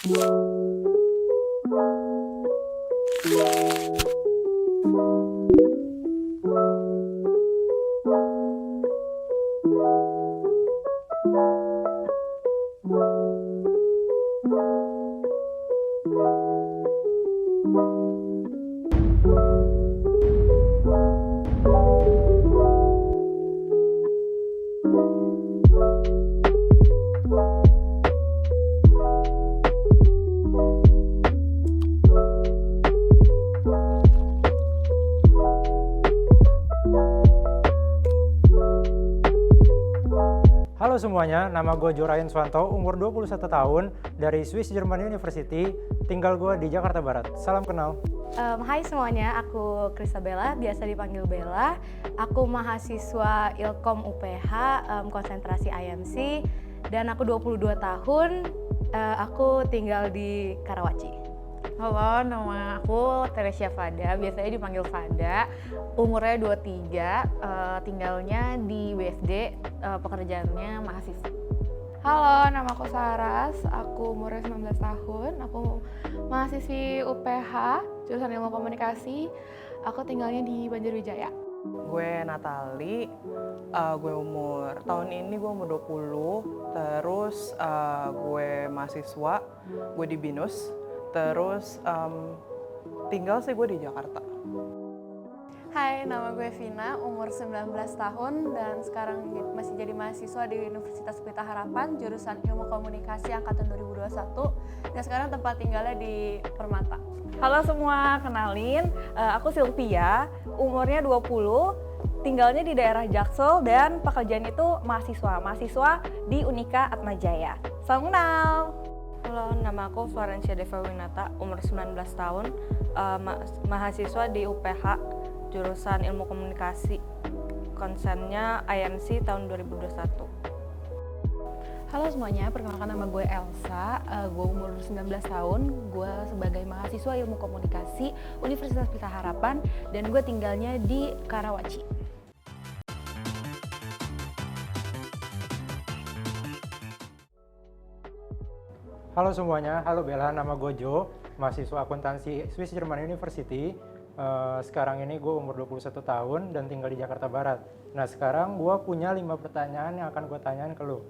Halo semuanya, nama gue Jorayan Swanto, umur 21 tahun, dari Swiss German University, tinggal gue di Jakarta Barat. Salam kenal. Hai semuanya, aku Kristabella, biasa dipanggil Bella. Aku mahasiswa Ilkom UPH, konsentrasi IMC, dan aku 22 tahun, aku tinggal di Karawaci. Halo, nama aku Teresia Fada, biasanya dipanggil Fada. Umurnya 23, tinggalnya di BSD, pekerjaannya mahasiswa. Halo, nama aku Saras, aku umurnya 19 tahun, aku mahasiswi UPH, jurusan Ilmu Komunikasi, aku tinggalnya di Banjarwijaya. Gue Natali, gue tahun ini gue umur 20, terus gue mahasiswa, gue di BINUS, terus tinggal sih gue di Jakarta. Hai, nama gue Vina, umur 19 tahun dan sekarang masih jadi mahasiswa di Universitas Pelita Harapan, jurusan Ilmu Komunikasi angkatan 2021 dan sekarang tempat tinggalnya di Permata. Halo semua, kenalin, aku Sylvia, umurnya 20, tinggalnya di daerah Jaksel dan pekerjaan itu mahasiswa di Unika Atmajaya. Salam kenal! Halo, nama aku Florencia Deva Winata, umur 19 tahun, mahasiswa di UPH, jurusan Ilmu Komunikasi, konsennya IMC tahun 2021. Halo semuanya, perkenalkan nama gue Elsa, gue umur 19 tahun, gue sebagai mahasiswa Ilmu Komunikasi Universitas Pelita Harapan, dan gue tinggalnya di Karawaci. Halo semuanya, halo Bella, nama gue Jo, mahasiswa akuntansi Swiss German University. Sekarang ini gue umur 21 tahun dan tinggal di Jakarta Barat. Nah sekarang gue punya 5 pertanyaan yang akan gue tanyain ke lo.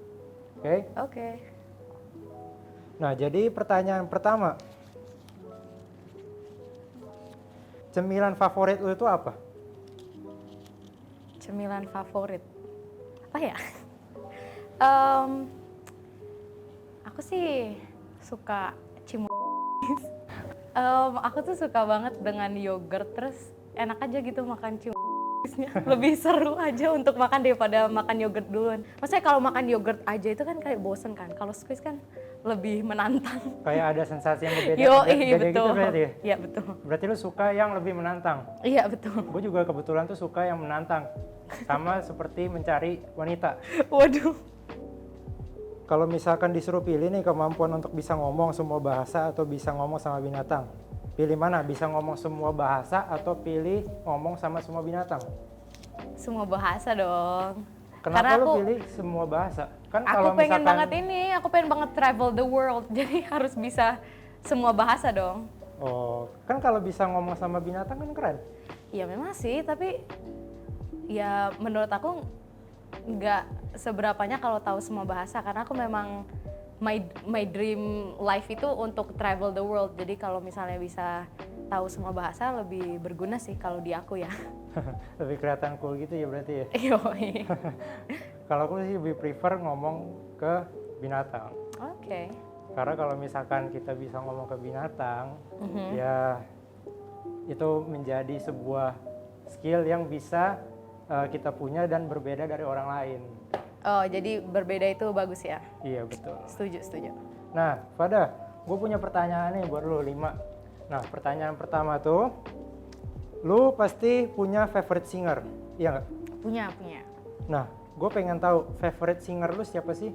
Oke? Oke. Nah jadi pertanyaan pertama, cemilan favorit lo itu apa? Cemilan favorit? Apa ya? Aku sih suka cimol. Aku tuh suka banget dengan yogurt, terus enak aja gitu makan cimolnya. Lebih seru aja untuk makan daripada makan yogurt duluan. Maksudnya kalau makan yogurt aja itu kan kayak bosen kan, kalau squeeze kan lebih menantang. Kayak ada sensasi yang berbeda, Iya beda betul. gitu berarti ya? Iya betul. Berarti lu suka yang lebih menantang? Iya betul. Gue juga kebetulan tuh suka yang menantang. Sama seperti mencari wanita. Waduh. Kalau misalkan disuruh pilih nih kemampuan untuk bisa ngomong semua bahasa atau bisa ngomong sama binatang, pilih mana? Bisa ngomong semua bahasa atau pilih ngomong sama semua binatang? Semua bahasa dong. Kenapa Karena lu aku- pilih semua bahasa? Kan Aku kalau pengen misalkan, banget ini, aku pengen banget travel the world, jadi harus bisa semua bahasa dong. oh, kan kalau bisa ngomong sama binatang kan keren. Ya memang sih, tapi ya menurut aku nggak seberapanya kalau tahu semua bahasa, karena aku memang my dream life itu untuk travel the world. Jadi kalau misalnya bisa tahu semua bahasa lebih berguna sih kalau di aku ya. Lebih kelihatan cool gitu ya berarti ya. Yoi. Kalau aku sih lebih prefer ngomong ke binatang. Oke. Karena kalau misalkan kita bisa ngomong ke binatang, Mhm. ya itu menjadi sebuah skill yang bisa kita punya dan berbeda dari orang lain. Oh, jadi berbeda itu bagus ya? Iya betul. Setuju. Nah, Fada, gue punya pertanyaan nih buat lu 5. Nah, pertanyaan pertama tuh, lu pasti punya favorite singer, iya nggak? Punya. Nah, gue pengen tahu favorite singer lu siapa sih?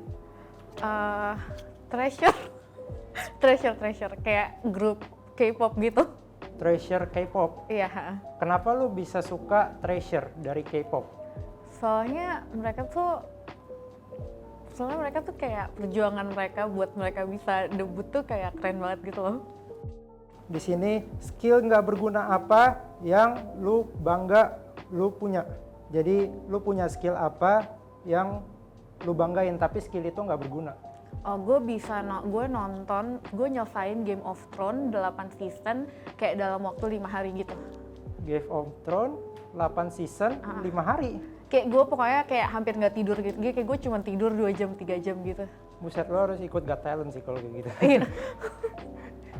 Treasure, kayak grup K-pop gitu. Treasure K-pop. Iya. Kenapa lu bisa suka Treasure dari K-pop? Soalnya mereka tuh Soalnya mereka tuh kayak perjuangan mereka buat mereka bisa debut tuh kayak keren banget gitu loh. Di sini skill nggak berguna apa yang lu bangga lu punya. Jadi lu punya skill apa yang lu banggain tapi skill itu nggak berguna. Oh, gue nonton, gue nyelesain Game of Thrones 8 season kayak dalam waktu 5 hari gitu. Game of Thrones 8 season 5 hari. Kayak gue pokoknya kayak hampir nggak tidur gitu, kayak gue cuma tidur 2 jam, 3 jam gitu. Buset, lo harus ikut Got Talent sih kalau kayak gitu. Iya.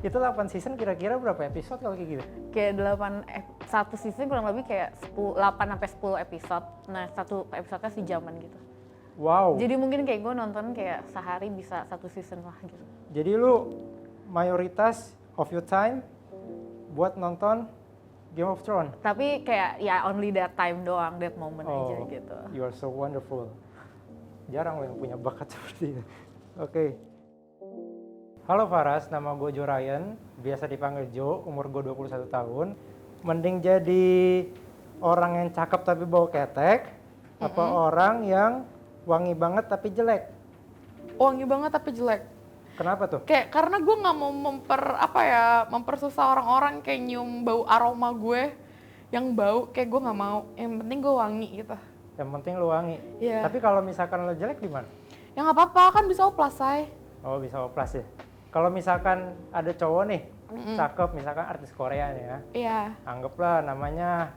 Itu 8 season kira-kira berapa episode kalau kayak gitu? Kayak satu season kurang lebih kayak 8-10 episode. Nah, satu episodenya sejaman gitu. Wow. Jadi mungkin kayak gue nonton kayak sehari bisa 1 season lah gitu. Jadi lu mayoritas of your time buat nonton Game of Thrones. Tapi kayak ya only that time doang, that moment aja gitu. You are so wonderful. Jarang lo yang punya bakat seperti ini. Oke. Halo Faras, nama gue Jo Ryan, biasa dipanggil Jo, umur gue 21 tahun. Mending jadi orang yang cakep tapi bau ketek, apa orang yang wangi banget tapi jelek? Wangi banget tapi jelek. Kenapa tuh? Kayak karena gue nggak mau mempersusah orang-orang kayak nyium bau aroma gue yang bau, kayak gue nggak mau. Yang penting gue wangi gitu. Yang penting lu wangi. Iya. Tapi kalau misalkan lu jelek gimana? Ya nggak apa-apa, kan bisa oplas, say. Oh, bisa oplas ya. Kalau misalkan ada cowok nih, cakep, misalkan artis Korea nih ya. Iya. Anggaplah namanya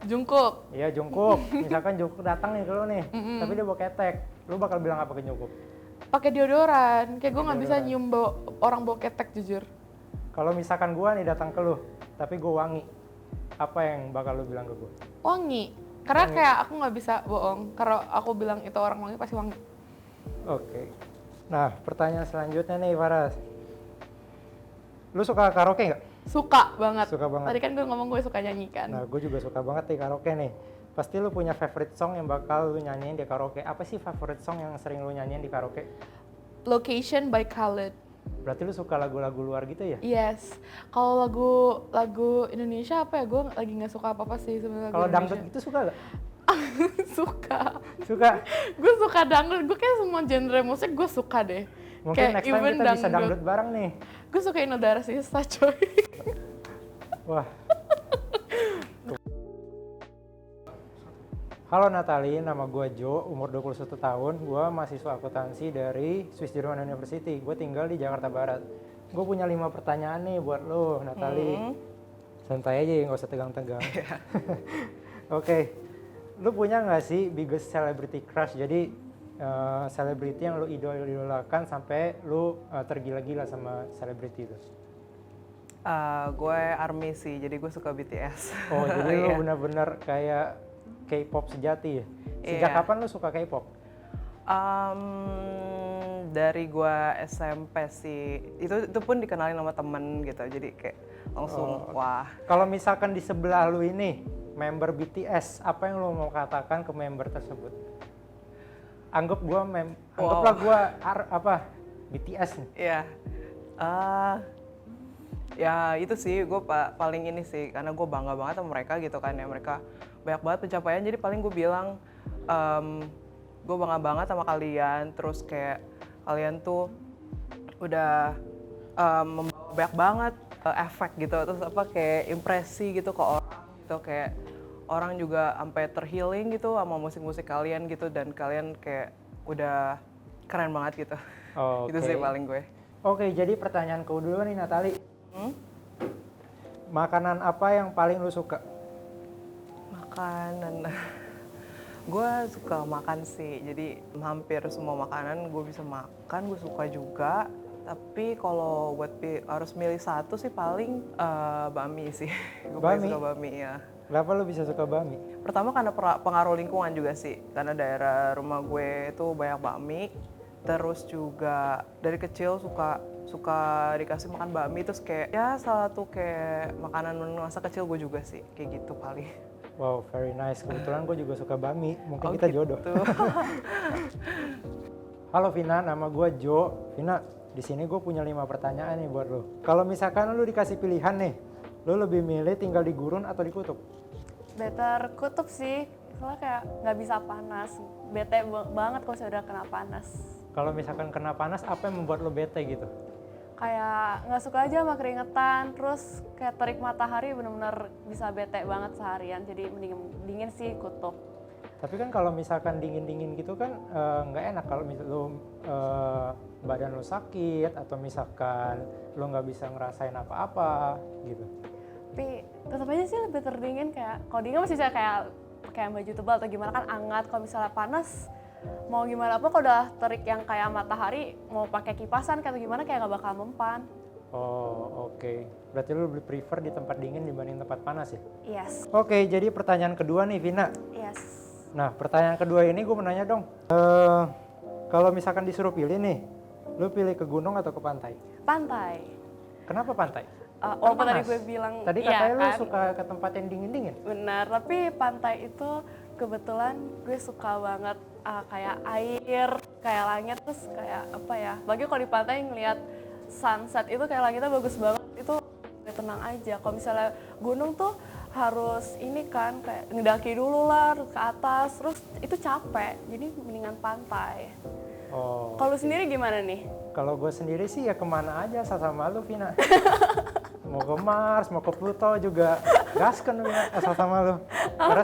Jungkook. iya Jungkook. Misalkan Jungkook datang nih ke lu nih, tapi dia bawa ketek. Lu bakal bilang apa ke Jungkook? Pakai deodoran. Kayak gue nggak bisa Deodoran. nyium orang bau ketek, jujur. Kalau misalkan gua nih datang ke lu, tapi gua wangi, apa yang bakal lu bilang ke gua? Wangi. Karena kayak aku nggak bisa bohong. Kalau aku bilang itu orang wangi, pasti wangi. Oke. Nah, pertanyaan selanjutnya nih, Faras. Lu suka karaoke nggak? Suka banget. Suka banget. Tadi kan gue ngomong gue suka nyanyi kan. Nah, gue juga suka banget nih karaoke nih. Pasti lu punya favorite song yang bakal lu nyanyiin di karaoke. Apa sih favorite song yang sering lu nyanyiin di karaoke? Location by Khaled. Berarti lu suka lagu-lagu luar gitu ya? Yes. Kalau lagu Indonesia apa ya? Gue lagi nggak suka apa-apa sih sebenarnya. Kalau dangdut gitu suka gak? Suka. Suka. Gue suka dangdut. Gue kayak semua genre musik gue suka deh. Mungkin Kayak next time even kita bisa dangdut bareng nih. Gue suka Inul Daratista, coy. Wah. Halo Natali, nama gue Jo, umur 21 tahun. Gue mahasiswa akuntansi dari Swiss German University. Gue tinggal di Jakarta Barat. Gue punya 5 pertanyaan nih buat lo, Natali. Santai aja ya, nggak usah tegang-tegang. Oke, lu punya nggak sih biggest celebrity crush? Jadi selebriti yang lu idolakan sampai lu tergila-gila sama selebriti itu. Gue ARMY sih, jadi gue suka BTS. Oh, jadi lu Iya. benar-benar kayak K-pop sejati ya? Sejak Iya. kapan lu suka K-pop? Dari gue SMP sih, itu pun dikenalin sama temen gitu, jadi kayak langsung wah. Kalau misalkan di sebelah lu ini member BTS, apa yang lu mau katakan ke member tersebut? Anggaplah gua BTS nih. Iya. Ya itu sih gue paling ini sih, karena gue bangga banget sama mereka gitu kan ya, mereka banyak banget pencapaian, jadi paling gue bilang gue bangga banget sama kalian, terus kayak kalian tuh udah membawa banyak banget efek gitu, terus apa kayak impresi gitu ke orang gitu, kayak orang juga sampai terhealing gitu sama musik-musik kalian gitu, dan kalian kayak udah keren banget gitu. Itu sih paling gue. Oke, jadi pertanyaan kedua nih Natali. Makanan apa yang paling lu suka? Makanan, gue suka makan sih, jadi hampir semua makanan gue bisa makan, gue suka juga. Tapi kalau buat harus milih satu sih paling bami sih. Gue paling suka bami ya. Kenapa lu bisa suka bami? Pertama karena pengaruh lingkungan juga sih, karena daerah rumah gue itu banyak bami. Terus juga dari kecil suka dikasih makan bami, terus kayak ya salah satu kayak makanan masa kecil gue juga sih, kayak gitu paling. Wow, very nice. Kebetulan gue juga suka bami, mungkin kita gitu. jodoh. Halo Vina, nama gue Jo. Vina, di sini gue punya 5 pertanyaan nih buat lo. Kalau misalkan lo dikasih pilihan nih, lo lebih milih tinggal di gurun atau di kutub? Better kutub sih, soalnya kayak nggak bisa panas, bete banget kalau saya udah kena panas. Kalau misalkan kena panas, apa yang membuat lo bete gitu? Kayak nggak suka aja sama keringetan, terus kayak terik matahari bener-bener bisa bete banget seharian, jadi mending dingin sih kutub. Tapi kan kalau misalkan dingin-dingin gitu kan nggak enak kalau lo badan lo sakit atau misalkan lo nggak bisa ngerasain apa-apa gitu. Tapi tetap aja sih lebih terdingin, kayak kalau dingin masih bisa kayak baju tebal atau gimana kan hangat. Kalau misalnya panas mau gimana apa, kalau udah terik yang kayak matahari mau pakai kipasan atau gimana kayak nggak bakal mempan. Oh oke. Berarti lo lebih prefer di tempat dingin dibanding tempat panas ya? Yes, Oke, jadi pertanyaan kedua nih Vina. yes. Nah, pertanyaan kedua ini gue mau nanya dong. Kalau misalkan disuruh pilih nih, lu pilih ke gunung atau ke pantai? Pantai. Kenapa pantai? Walaupun tadi panas. gue bilang Tadi iya katanya lu kan? suka ke tempat yang dingin-dingin. Benar, tapi pantai itu kebetulan gue suka banget kayak air, kayak langit, terus kayak apa ya. Bagi kalau di pantai ngeliat sunset itu kayak langitnya bagus banget, itu tenang aja. Kalau misalnya gunung tuh harus ini kan kayak ngedaki dulu lah ke atas, terus itu capek, jadi mendingan pantai. Oh. Kalau lu sendiri gimana nih? Kalau gue sendiri sih ya kemana aja sama lu Vina. Mau ke Mars, mau ke Pluto juga gasken Vina asal sama lu. Karena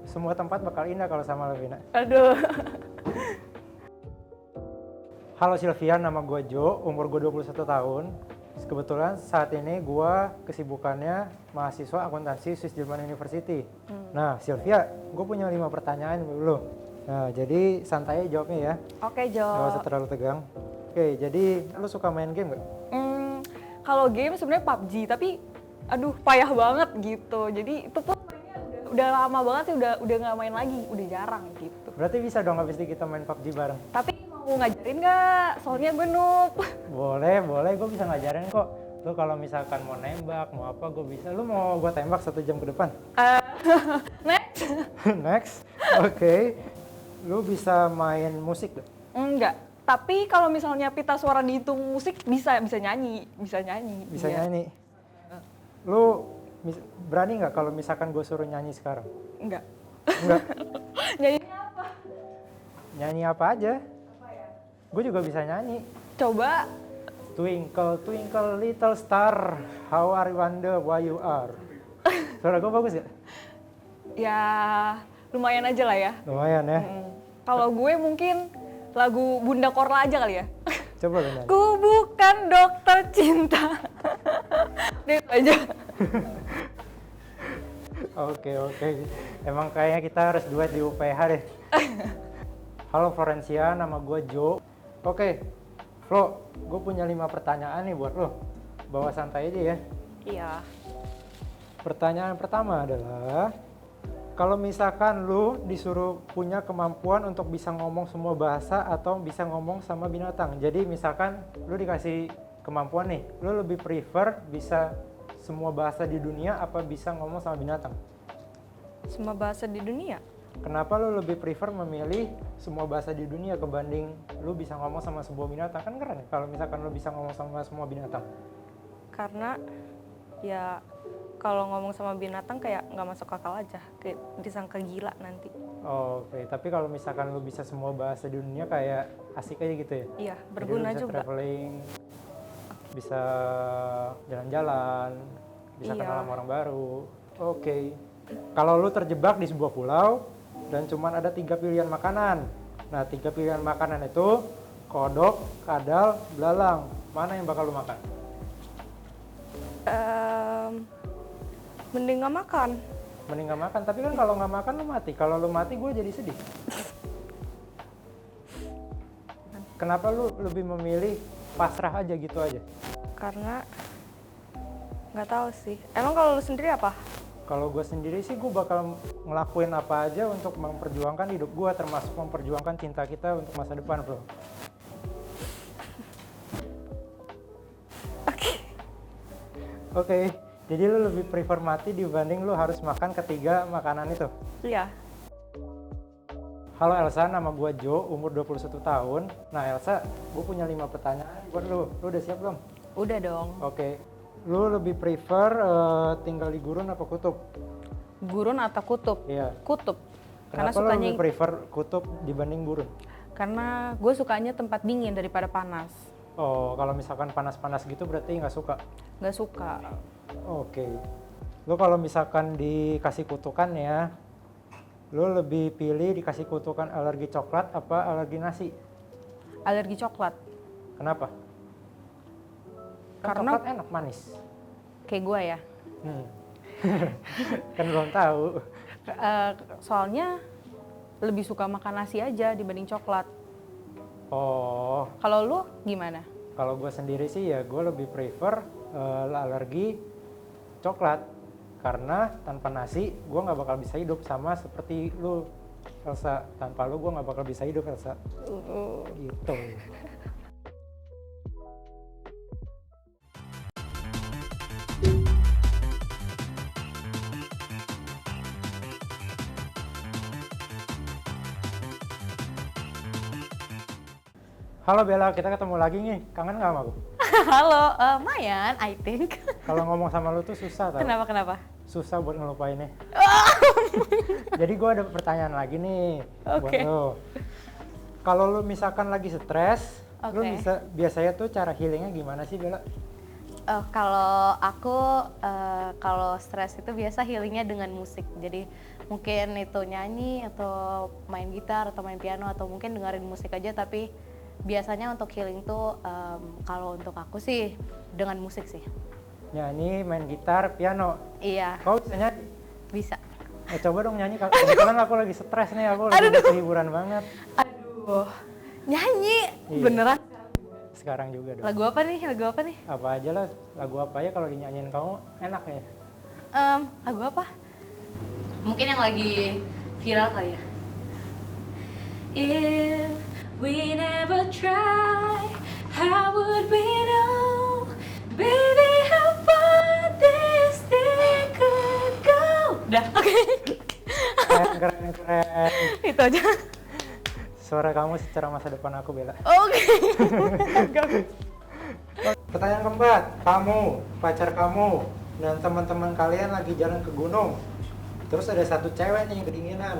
semua tempat bakal indah kalau sama lu Vina. Aduh. Halo Sylvia, nama gue Jo, umur gue 21 tahun. Kebetulan saat ini gue kesibukannya mahasiswa akuntansi Swiss German University. Nah Sylvia, gue punya 5 pertanyaan dulu. Nah jadi santai aja jawabnya ya, Oke Jo. gak usah terlalu tegang. Oke, jadi lu suka main game gak? Kalau game sebenarnya PUBG, tapi aduh payah banget gitu. Jadi itu pun mainnya udah lama banget sih, udah nggak main lagi, udah jarang gitu. Berarti bisa dong habis ini kita main PUBG bareng? Tapi mau ngajarin nggak? Soalnya gue noob. Boleh, gue bisa ngajarin kok. Lu kalau misalkan mau nembak, mau apa gue bisa. Lu mau gue tembak 1 jam ke depan? Next. Next, oke. Lu bisa main musik gak? Enggak. Tapi kalau misalnya pita suara dihitung musik bisa nyanyi. Bisa Iya. nyanyi. Lu berani nggak kalau misalkan gue suruh nyanyi sekarang? Enggak. Enggak. Nyanyi apa? Nyanyi apa aja? Gue juga bisa nyanyi. Coba. Twinkle, twinkle, little star, how I wonder why you are. Suara gue bagus gak? Ya lumayan aja lah ya. Lumayan ya. Kalau gue mungkin lagu Bunda Korla aja kali ya. Coba lu nyanyi. Ku bukan dokter cinta. Udah itu aja. Oke. Emang kayaknya kita harus duet di UPH deh. Halo Florencia, nama gue Jo. Oke, Flo, gue punya 5 pertanyaan nih buat lo. Bawa santai aja ya. Iya. Pertanyaan pertama adalah, kalau misalkan lu disuruh punya kemampuan untuk bisa ngomong semua bahasa atau bisa ngomong sama binatang. Jadi misalkan lu dikasih kemampuan nih, lu lebih prefer bisa semua bahasa di dunia apa bisa ngomong sama binatang? Semua bahasa di dunia. Kenapa lu lebih prefer memilih semua bahasa di dunia kebanding lu bisa ngomong sama sebuah binatang? Kan keren ya kalau misalkan lu bisa ngomong sama semua binatang. Karena ya kalau ngomong sama binatang kayak nggak masuk akal aja, kayak disangka gila nanti. Oke, tapi kalau misalkan lu bisa semua bahasa di dunia kayak asik aja gitu ya? Iya, Jadi berguna lu bisa juga. traveling, bisa jalan-jalan, bisa Iya. kenal sama orang baru. Oke. Kalau lu terjebak di sebuah pulau dan cuman ada 3 pilihan makanan. Nah, 3 pilihan makanan itu kodok, kadal, belalang. Mana yang bakal lu makan? Mending nggak makan. Mending nggak makan, tapi kan kalau nggak makan lu mati. Kalau lu mati gue jadi sedih. Kenapa lu lebih memilih pasrah aja gitu aja? Karena nggak tahu sih. Emang kalau lu sendiri apa? Kalau gue sendiri sih gue bakal ngelakuin apa aja untuk memperjuangkan hidup gue, termasuk memperjuangkan cinta kita untuk masa depan, bro. Oke, jadi lu lebih prefer mati dibanding lu harus makan ketiga makanan itu? Iya. Halo Elsa, nama gue Jo, umur 21 tahun. Nah Elsa, gue punya 5 pertanyaan buat lu. Lu udah siap belum? Udah dong. Oke. Lu lebih prefer tinggal di gurun apa kutub? Gurun atau kutub? Iya. Kutub. Karena Kenapa lo sukanya lebih prefer kutub dibanding gurun? karena gue sukanya tempat dingin daripada panas. Oh, kalau misalkan panas-panas gitu berarti nggak suka? Nggak suka. Oke. Lo kalau misalkan dikasih kutukan ya, lo lebih pilih dikasih kutukan alergi coklat apa alergi nasi? Alergi coklat. Kenapa? Kan Karena- coklat enak manis. Kayak gue ya. Hmm. Kan belum tahu. Soalnya lebih suka makan nasi aja dibanding coklat. Oh, Kalau lu gimana? kalau gue sendiri sih ya gue lebih prefer alergi coklat. Karena tanpa nasi gue nggak bakal bisa hidup, sama seperti lu Elsa. Tanpa lu gue nggak bakal bisa hidup Elsa. Gitu. Halo Bella, kita ketemu lagi nih. Kangen nggak sama aku? Halo, Mayan, I think. Kalau ngomong sama lu tuh susah tau. Kenapa? Susah buat ngelupainnya. Jadi gue ada pertanyaan lagi nih buat Oke. lo. Kalau lu misalkan lagi stres, lu Oke. biasanya tuh cara healingnya gimana sih Bella? Kalau aku kalau stres itu biasa healingnya dengan musik. Jadi mungkin itu nyanyi atau main gitar atau main piano atau mungkin dengerin musik aja. Tapi biasanya untuk healing tuh kalau untuk aku sih dengan musik sih. Nyanyi, main gitar, piano. Iya, Kau bisa nyanyi? bisa. Coba dong nyanyi. Kebetulan aku lagi stres nih, aku lagi butuh hiburan banget. Aduh, nyanyi Iya. beneran. Sekarang juga dong. Lagu apa nih? Apa aja lah, lagu apa aja kalau dinyanyiin kamu enak ya. Lagu apa? Mungkin yang lagi viral kali ya. If we never try, how would we know? Baby, how far this thing could go. Udah, oke. Keren. Itu aja. Suara kamu secara masa depan aku Bella. Oke. Pertanyaan keempat, kamu, pacar kamu, dan teman-teman kalian lagi jalan ke gunung. Terus ada satu cewek nih yang kedinginan.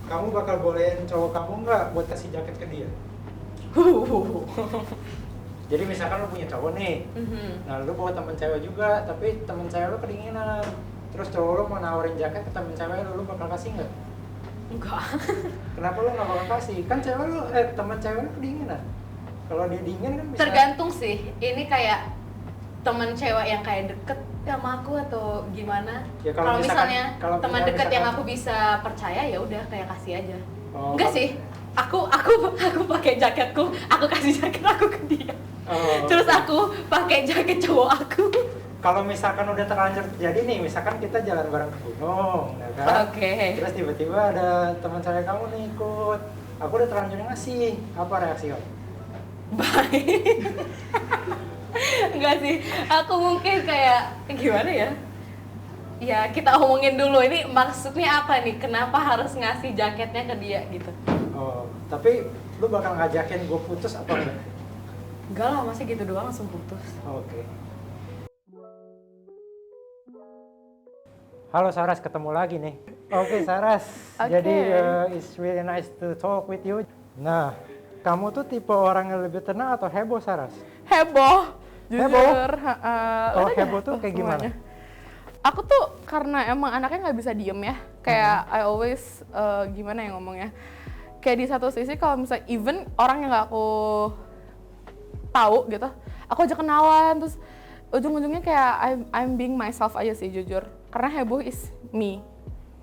Kamu bakal bolehin cowok kamu nggak buat kasih jaket ke dia? Jadi misalkan lu punya cowok nih, nah lu bawa temen cewek juga, tapi temen cewek lu kedinginan. Terus cowok lu mau nawarin jaket ke temen cewek lu bakal kasih nggak? Enggak. Kenapa lu nggak bakal kasih? Kan cewek lu, temen cewek lu kedinginan. Kalau dia dingin kan bisa. Tergantung sih. Ini kayak teman cewek yang kayak deket sama aku atau gimana. Ya, kalau kalau misalkan- misalnya kalau teman misalnya- deket yang aku bisa percaya ya udah kayak kasih aja. Oh, Enggak kalau- sih. Aku pakai jaketku, aku kasih jaket aku ke dia. Oh, Terus oke. aku pakai jaket cowok aku. Kalau misalkan udah terlanjur terjadi nih, misalkan kita jalan bareng ke gunung, ya kan? Oke. Terus tiba-tiba ada teman cewek kamu nih ikut. Aku udah terlanjur ngasih. Apa reaksi kamu? Baik. Enggak sih. Aku mungkin kayak gimana ya? Ya kita omongin dulu ini maksudnya apa nih? Kenapa harus ngasih jaketnya ke dia gitu? Oh, tapi lu bakal ngajakin gue putus apa enggak? Enggak lah, masa gitu doang langsung putus. Oke. Halo Saras, ketemu lagi nih. Oke Saras, Oke. jadi it's really nice to talk with you. Nah, kamu tuh tipe orang yang lebih tenang atau heboh Saras? Heboh, jujur. Heboh? Kalau Udah heboh deh, tuh kayak gimana? semuanya. Aku tuh karena emang anaknya nggak bisa diem ya, kayak I always gimana ya ngomongnya, kayak di satu sisi kalau misalnya even orang yang nggak aku tahu gitu, aku aja kenalan terus ujung-ujungnya kayak I'm being myself aja sih jujur, karena heboh is me.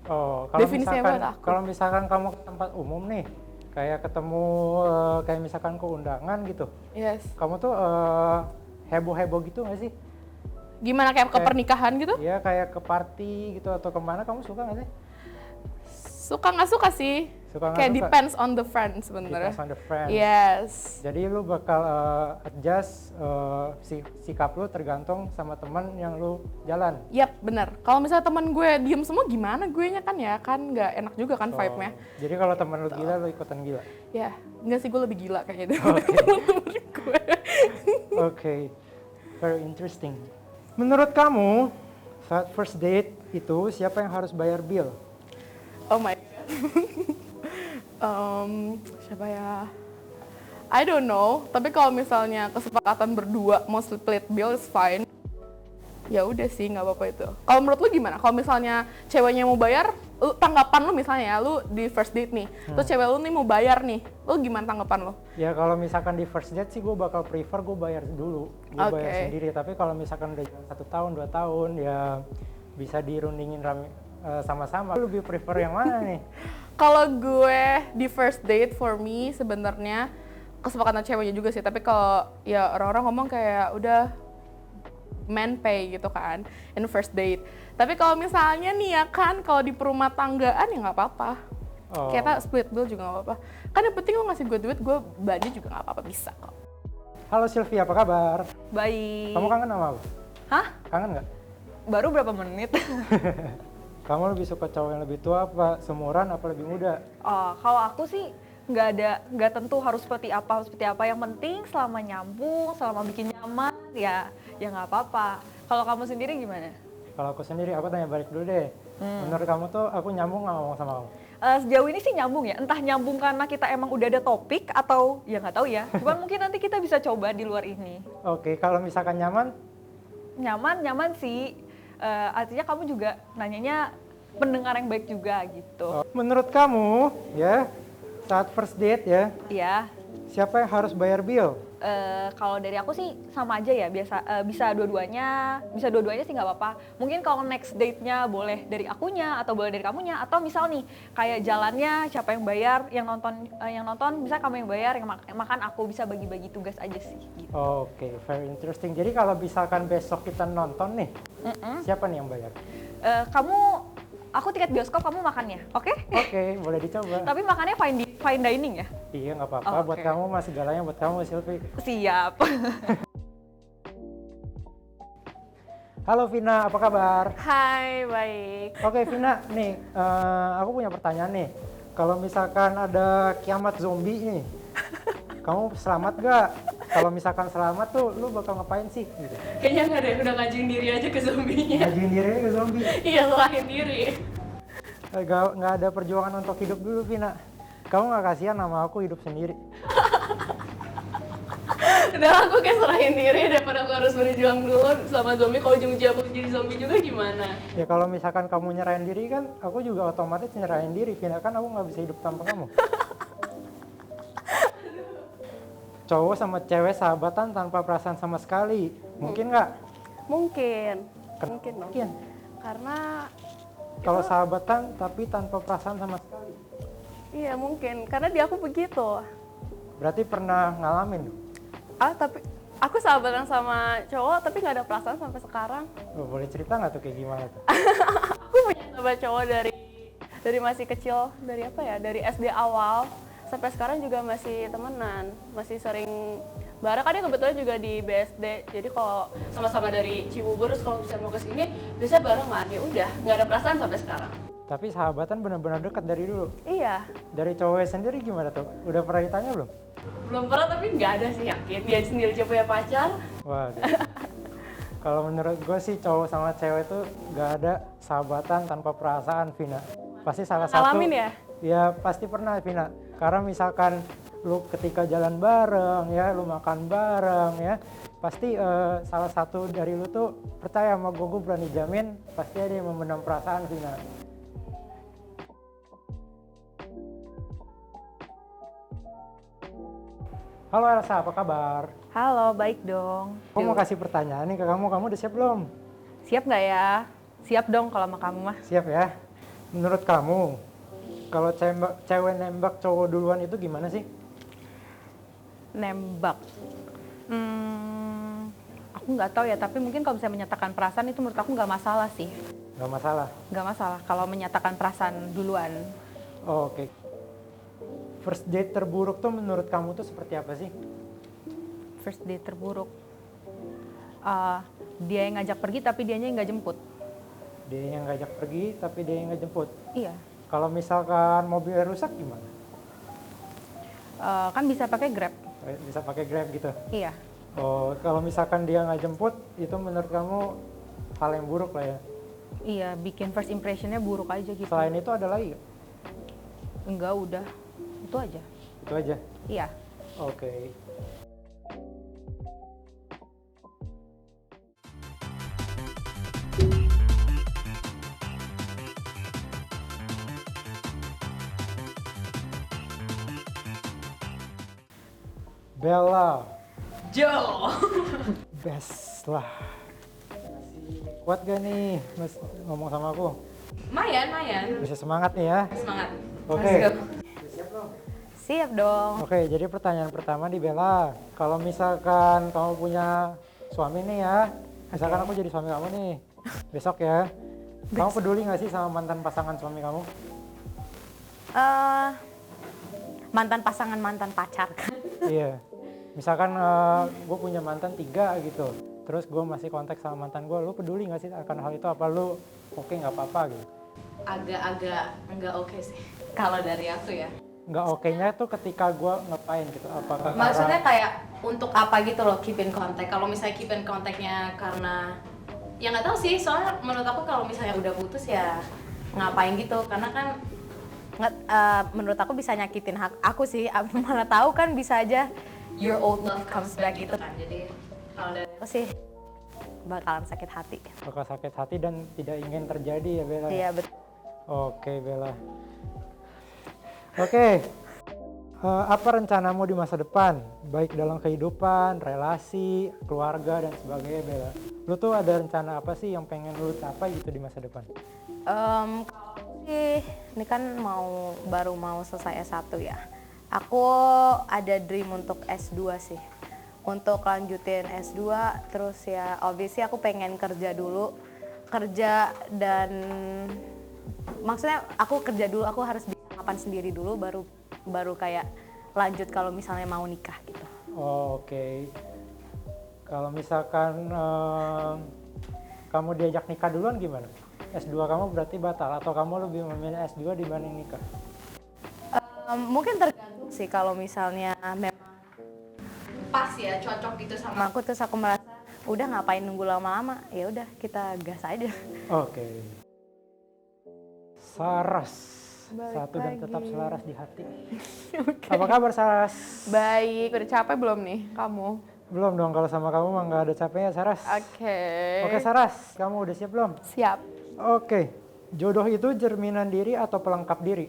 Oh, kalau Definisinya misalkan buat aku. kalau misalkan kamu ke tempat umum nih, kayak ketemu kayak misalkan ke undangan gitu, Yes. kamu tuh heboh-heboh gitu nggak sih? Gimana kayak ke Kayak- pernikahan gitu? Iya, kayak ke party gitu atau kemana, kamu suka nggak sih? Suka nggak suka sih? Suka nggak Kayak suka? depends on the friend sebenarnya. Depends on the friend. Yes. Jadi lu bakal adjust sikap lu tergantung sama teman yang lu jalan. Yap, bener. Kalau misalnya teman gue diem semua gimana gue nya kan ya? Kan nggak enak juga kan Oh, vibe-nya. Jadi kalau teman lu gila, lu ikutan gila. Ya, nggak sih gue lebih gila kayaknya daripada teman-teman gue. Oke, very interesting. Menurut kamu, Saat first date itu siapa yang harus bayar bill? Oh my god. Siapa ya? I don't know. Tapi kalau misalnya kesepakatan berdua mau split bill is fine. Ya udah sih, nggak apa-apa itu. Kalau menurut lu gimana? Kalau misalnya ceweknya mau bayar, lu tanggapan lu misalnya ya, lu di first date nih, terus cewek lu nih mau bayar nih, lu gimana tanggapan lu? Ya kalau misalkan di first date sih gue bakal prefer gue bayar dulu, gue bayar Oke. sendiri. Tapi kalau misalkan udah jalan 1 tahun, 2 tahun, ya bisa dirundingin sama-sama. Lu lebih prefer yang mana nih? Kalau gue di first date for me sebenarnya kesepakatan ceweknya juga sih. Tapi kalau ya orang-orang ngomong kayak udah man pay gitu kan in first date. Tapi kalau misalnya nih ya kan kalau di perumah tanggaan ya nggak apa-apa. Oh. Kita split bill juga nggak apa-apa. Kan yang penting lo ngasih gue duit, gue belanja juga nggak apa-apa, bisa kok. Halo Sylvia, apa kabar? Baik. Kamu kangen sama aku? Hah? Kangen nggak? Baru berapa menit? Kamu lebih suka cowok yang lebih tua apa, seumuran apa lebih muda? Oh, kalau aku sih nggak tentu harus seperti apa. Yang penting selama nyambung, selama bikin nyaman, ya nggak apa-apa. Kalau kamu sendiri gimana? Kalau aku sendiri, aku tanya balik dulu deh. Menurut kamu tuh aku nyambung nggak ngomong sama kamu? Sejauh ini sih nyambung ya. Entah nyambung karena kita emang udah ada topik atau ya nggak tahu ya. Cuman mungkin nanti kita bisa coba di luar ini. Oke, kalau misalkan nyaman, Nyaman sih. Artinya kamu juga nanyanya pendengar yang baik juga gitu. menurut kamu ya saat first date ya, Iya. siapa yang harus bayar bill? Kalau dari aku sih sama aja ya, bisa dua-duanya sih nggak apa-apa. Mungkin kalau next date-nya boleh dari akunya atau boleh dari kamunya, atau misal nih kayak jalannya siapa yang bayar, yang nonton bisa kamu yang bayar, yang makan aku, bisa bagi-bagi tugas aja sih gitu. Oke, very interesting. Jadi kalau misalkan besok kita nonton nih, siapa nih yang bayar? Aku tiket bioskop, kamu makannya, oke? Oke, boleh dicoba. Tapi makannya fine dining ya? Iya, nggak apa-apa. Buat Oke. kamu mah segalanya buat kamu, Sylvie. Siap. Halo Vina, apa kabar? Hai, baik. Oke Vina, nih aku punya pertanyaan nih. Kalau misalkan ada kiamat zombie nih, kamu selamat gak? Kalau misalkan selamat tuh, lu bakal ngapain sih? Gitu. Kayaknya nggak deh, udah ngajuin diri aja ke zombinya. Ngajuin diri ke zombie. Iya, selain diri. Nggak ada perjuangan untuk hidup dulu Vina. Kamu nggak kasihan sama aku hidup sendiri? Udah aku kayak serahin diri daripada aku harus berjuang dulu sama zombie. Kalau ujung-ujung aku jadi zombie juga gimana? Ya kalau misalkan kamu nyerahin diri kan, aku juga otomatis nyerahin diri. Vina, kan aku nggak bisa hidup tanpa kamu. Cowok sama cewek sahabatan tanpa perasaan sama sekali. Mungkin nggak? Mungkin dong. Mungkin. Karena Kalau sahabatan tapi tanpa perasaan sama sekali. iya mungkin karena di aku begitu. Berarti pernah ngalamin? Tapi aku sahabatan sama cowok tapi nggak ada perasaan sampai sekarang. Oh, boleh cerita nggak tuh kayak gimana tuh? Aku punya sahabat cowok dari masih kecil, dari apa ya? Dari SD awal sampai sekarang juga masih temenan, masih sering bareng. Kan dia kebetulan juga di BSD. Jadi kalau sama-sama dari Cibubur, terus kalau bisa mau ke sini, biasanya barengan. Ya udah, nggak ada perasaan sampai sekarang. Tapi sahabatan benar-benar dekat dari dulu. Iya, Dari cowoknya sendiri gimana tuh? Udah pernah ditanya belum? Belum pernah, tapi nggak ada sih, yakin. Dia sendiri coba punya pacar. Waduh. Kalau menurut gue sih cowok sama cewek tuh nggak ada sahabatan tanpa perasaan, Vina. Pasti salah satu. ngalamin ya? Ya pasti pernah, Vina. Karena misalkan lu ketika jalan bareng ya, lu makan bareng ya, pasti salah satu dari lu tuh percaya sama gue berani jamin pasti ada yang memendam perasaan, Vina. Halo Elsa, apa kabar? Halo, baik dong. Aku mau kasih pertanyaan nih ke kamu udah siap belum? Siap nggak ya? Siap dong kalau sama kamu mah. Siap ya. Menurut kamu, kalau cewek nembak cowok duluan itu gimana sih? Nembak. Aku nggak tahu ya, tapi mungkin kalau misalnya menyatakan perasaan itu menurut aku nggak masalah sih. Gak masalah. Nggak masalah kalau menyatakan perasaan duluan. Oh, oke. First date terburuk tuh menurut kamu tuh seperti apa sih? First date terburuk. Dia yang ngajak pergi tapi dianya yang nggak jemput. Dia yang ngajak pergi tapi dia yang nggak jemput. Iya. Kalau misalkan mobilnya rusak gimana? Kan bisa pakai Grab. Bisa pakai Grab gitu. Iya. Oh, kalau misalkan dia nggak jemput, itu menurut kamu hal yang buruk lah ya? Iya, bikin first impressionnya buruk aja gitu. Selain itu ada lagi nggak? Enggak, udah. Itu aja. Itu aja. Iya. Oke. Bella. Jo. Best lah. Kuat gak nih Mas ngomong sama aku? Mayan. Bisa semangat nih ya. Semangat. Oke. Siap dong. Oke, jadi pertanyaan pertama di Bella. Kalau misalkan kamu punya suami nih ya, misalkan aku jadi suami kamu nih, besok ya, kamu peduli nggak sih sama mantan pasangan suami kamu? Mantan pasangan, mantan pacar. Iya. Misalkan gue punya mantan 3 gitu, terus gue masih kontak sama mantan gue, lu peduli nggak sih akan hal itu? Apa lu oke nggak apa-apa gitu? Agak nggak oke sih. Kalau dari aku ya. Nggak oke-nya tuh ketika gue ngapain gitu? Apakah Maksudnya kayak untuk apa gitu loh keep in contact. Kalau misalnya keep in contactnya karena ya nggak tahu sih. Soalnya menurut aku kalau misalnya udah putus ya ngapain gitu. Karena kan Menurut aku bisa nyakitin aku sih. Mana tahu kan bisa aja your old love comes back gitu. kan. Jadi kalau dari Aku sih bakalan sakit hati. bakal sakit hati dan tidak ingin terjadi ya Bella? Iya betul. Oke Bella. Oke. Apa rencanamu di masa depan? Baik dalam kehidupan, relasi, keluarga dan sebagainya Bella. Lu tuh ada rencana apa sih yang pengen lu capai gitu di masa depan? Kalau sih ini kan baru mau selesai S1 ya. Aku ada dream untuk S2 sih. Untuk lanjutin S2 terus ya obviously aku pengen kerja dulu. Kerja dan maksudnya aku kerja dulu, aku harus bisa mapan sendiri dulu baru kayak lanjut kalau misalnya mau nikah gitu. Oke. Kalau misalkan kamu diajak nikah duluan gimana? S2 kamu berarti batal atau kamu lebih memilih S2 dibanding nikah? Mungkin tergantung sih kalau misalnya memang pas ya cocok gitu sama aku terus aku merasa udah ngapain nunggu lama-lama, ya udah kita gas aja. Oke. Saras. Balik Satu dan lagi. tetap selaras di hati. Apa kabar Saras? Baik, udah capek belum nih kamu? Belum dong, kalau sama kamu mah nggak ada capeknya Saras. Oke. Oke Saras, kamu udah siap belum? Siap. Oke. Jodoh itu cerminan diri atau pelengkap diri?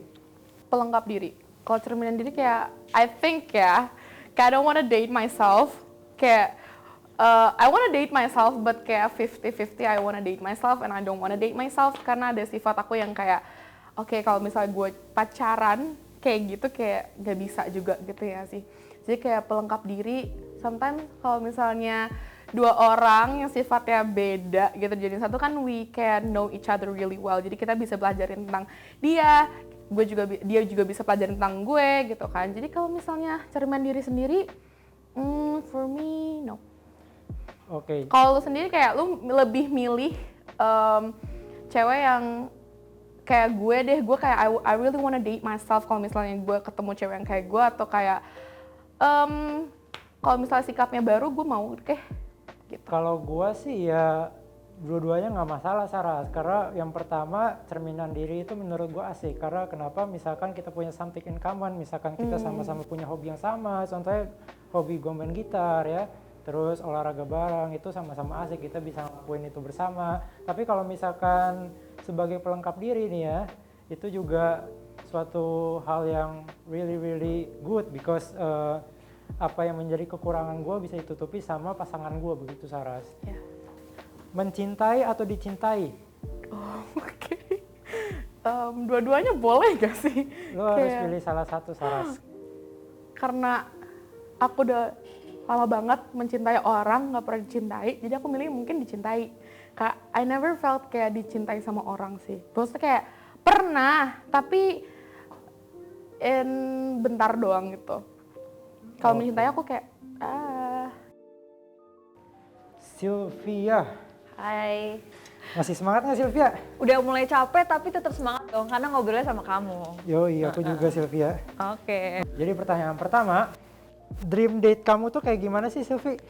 Pelengkap diri. Kalau cerminan diri kayak I think ya, kayak I don't wanna date myself. Kayak I wanna date myself but kayak 50-50 I wanna date myself and I don't wanna date myself karena ada sifat aku yang kayak oke, kalau misalnya gue pacaran kayak gitu kayak gak bisa juga gitu ya sih. Jadi kayak pelengkap diri. Sometimes kalau misalnya dua orang yang sifatnya beda gitu jadi satu kan we can know each other really well. Jadi kita bisa belajarin tentang dia, dia juga bisa pelajarin tentang gue gitu kan. Jadi kalau misalnya cerminan diri sendiri, for me no. Oke. Kalau lu sendiri kayak lu lebih milih cewek yang kayak gue deh, gue kayak I really wanna date myself kalau misalnya gue ketemu cewek yang kayak gue atau kayak kalau misalnya sikapnya baru gue mau gitu. Kalau gua sih ya dua-duanya nggak masalah Saras, karena yang pertama cerminan diri itu menurut gua asik. Karena kenapa? Misalkan kita punya something in common, misalkan kita sama-sama punya hobi yang sama, contohnya hobi gua main gitar ya, terus olahraga bareng, itu sama-sama asik, kita bisa ngelakuin itu bersama. Tapi kalau misalkan sebagai pelengkap diri nih ya, itu juga suatu hal yang really good because apa yang menjadi kekurangan gue bisa ditutupi sama pasangan gue, begitu Saras. Ya. Mencintai atau dicintai? Oh, oke. Dua-duanya boleh gak sih? Lo harus pilih salah satu Saras. Karena aku udah lama banget mencintai orang, gak pernah dicintai, jadi aku milih mungkin dicintai. Kayak I never felt kayak dicintai sama orang sih. Maksudnya kayak pernah, tapi bentar doang gitu. Kalau mencintai aku kayak Sylvia. Hai. Masih semangat nggak Sylvia? Udah mulai capek tapi tetap semangat dong karena ngobrolnya sama kamu. Yoi, aku juga Sylvia. Oke. Jadi pertanyaan pertama, dream date kamu tuh kayak gimana sih, Silvi?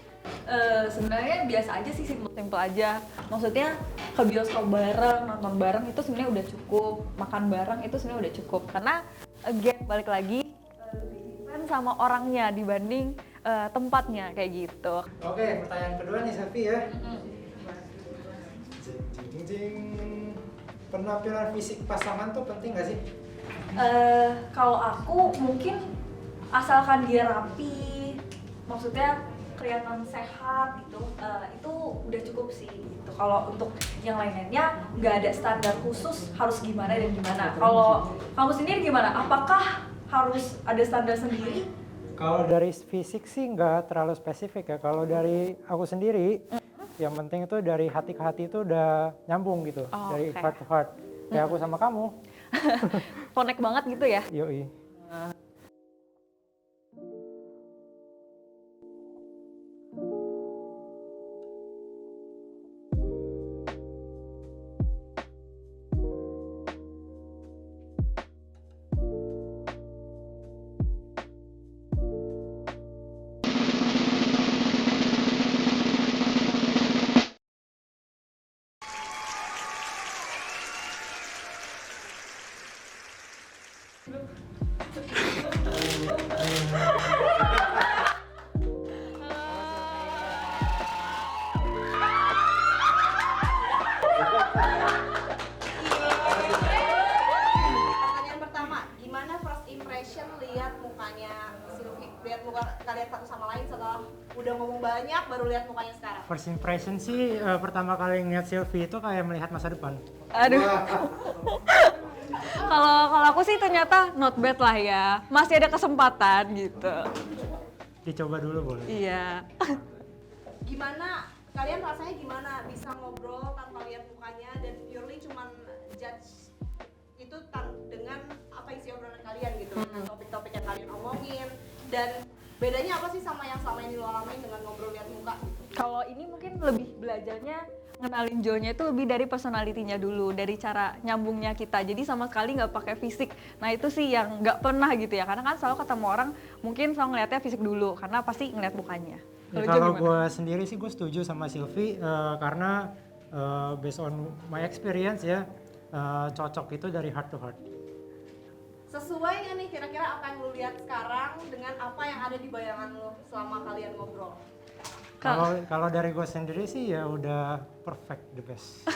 Sebenarnya biasa aja sih, simple aja. Maksudnya ke bioskop bareng, nonton bareng itu sebenarnya udah cukup, makan bareng itu sebenarnya udah cukup. Karena again balik lagi lebih depend sama orangnya dibanding tempatnya kayak gitu. Oke, pertanyaan kedua nih Silvi ya. Jing. Penampilan fisik pasangan tuh penting nggak sih? Kalau aku mungkin asalkan dia rapi, maksudnya kelihatan sehat gitu, itu udah cukup sih. Gitu. Kalau untuk yang lainnya nggak ada standar khusus harus gimana dan gimana. Kalau kamu sendiri gimana? Apakah harus ada standar sendiri? Kalau dari fisik sih nggak terlalu spesifik ya. Kalau dari aku sendiri, yang penting itu dari hati ke hati itu udah nyambung gitu, dari heart to heart. Kayak aku sama kamu. Connect banget gitu ya? Yoi. Pertanyaan pertama, gimana first impression lihat mukanya Silvi? Lihat muka kalian satu sama lain setelah udah ngomong banyak baru lihat mukanya sekarang. First impression sih pertama kali ngeliat Silvi itu kayak melihat masa depan. Aduh. Kalau aku sih ternyata not bad lah ya. Masih ada kesempatan gitu. Dicoba dulu boleh. Iya. Gimana kalian rasanya gimana bisa ngobrol tanpa lihat mukanya dan purely cuman judge itu dengan apa isi obrolan kalian gitu, dengan topik-topik yang kalian omongin, dan bedanya apa sih sama yang selama ini lo alamin dengan ngobrol lihat muka gitu? Kalau ini mungkin lebih belajarnya ngenalin Joe-nya itu lebih dari personality-nya dulu, dari cara nyambungnya kita. Jadi sama sekali nggak pakai fisik. Nah itu sih yang nggak pernah gitu ya, karena kan selalu ketemu orang mungkin selalu ngeliatnya fisik dulu, karena pasti ngeliat mukanya. Ya, kalau gue sendiri sih gue setuju sama Silvi karena based on my experience ya, cocok itu dari heart to heart. Sesuai nggak nih kira-kira apa yang lo lihat sekarang dengan apa yang ada di bayangan lo selama kalian ngobrol? Kalau dari gue sendiri sih ya udah perfect, the best.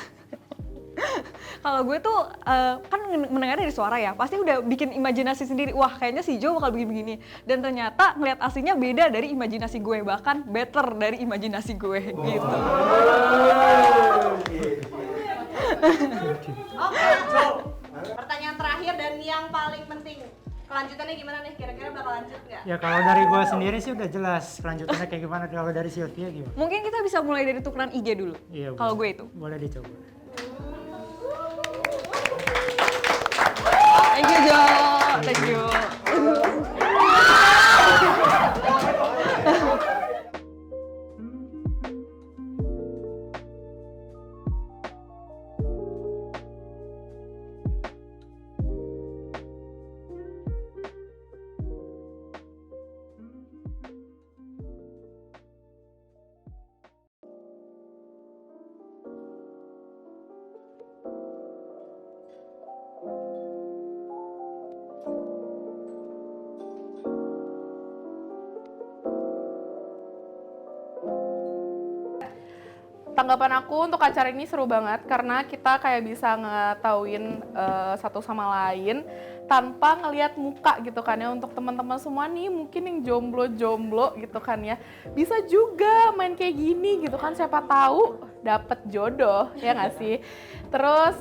Kalau gue tuh kan mendengar dari suara ya, pasti udah bikin imajinasi sendiri. Wah kayaknya si Joe bakal begini-begini. Dan ternyata ngeliat aslinya beda dari imajinasi gue, bahkan better dari imajinasi gue gitu. Oke, pertanyaan terakhir dan yang paling penting, kelanjutannya gimana nih? Kira-kira bakal lanjut nggak? Ya kalau dari gue sendiri sih udah jelas kelanjutannya kayak gimana. Kalau dari Sylvia gimana? Mungkin kita bisa mulai dari tukeran IG dulu. Iya, kalau gue itu. Boleh dicoba. Thank you Joe, thank you. Tanggapan aku untuk acara ini seru banget karena kita kayak bisa ngetauin satu sama lain tanpa ngelihat muka gitu kan ya. Untuk teman-teman semua nih mungkin yang jomblo-jomblo gitu kan ya, bisa juga main kayak gini gitu kan, siapa tahu dapet jodoh ya nggak sih. Terus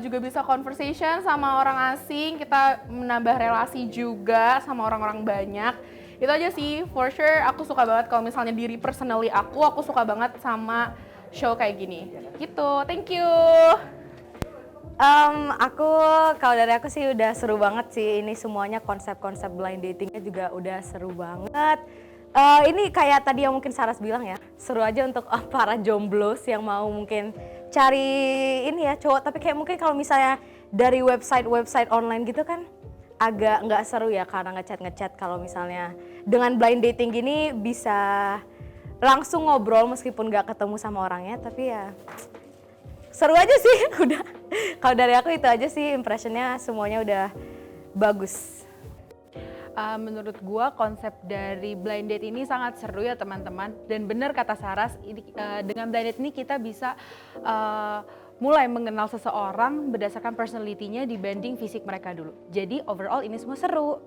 juga bisa conversation sama orang asing, kita menambah relasi juga sama orang-orang banyak. Itu aja sih, for sure aku suka banget kalau misalnya diri personally aku suka banget sama show kayak gini gitu. Thank you. Kalau dari aku sih udah seru banget sih, ini semuanya konsep-konsep blind datingnya juga udah seru banget. Ini kayak tadi yang mungkin Saras bilang ya, seru aja untuk para jomblos yang mau mungkin cari ini ya cowok, tapi kayak mungkin kalau misalnya dari website online gitu kan agak nggak seru ya karena ngechat. Kalau misalnya dengan blind dating gini bisa langsung ngobrol meskipun nggak ketemu sama orangnya, tapi ya seru aja sih. Udah, kalau dari aku itu aja sih, impressionnya semuanya udah bagus. Menurut gua konsep dari blind date ini sangat seru ya teman-teman, dan benar kata Saras, dengan blind date ini kita bisa mulai mengenal seseorang berdasarkan personality-nya dibanding fisik mereka dulu. Jadi overall ini semua seru.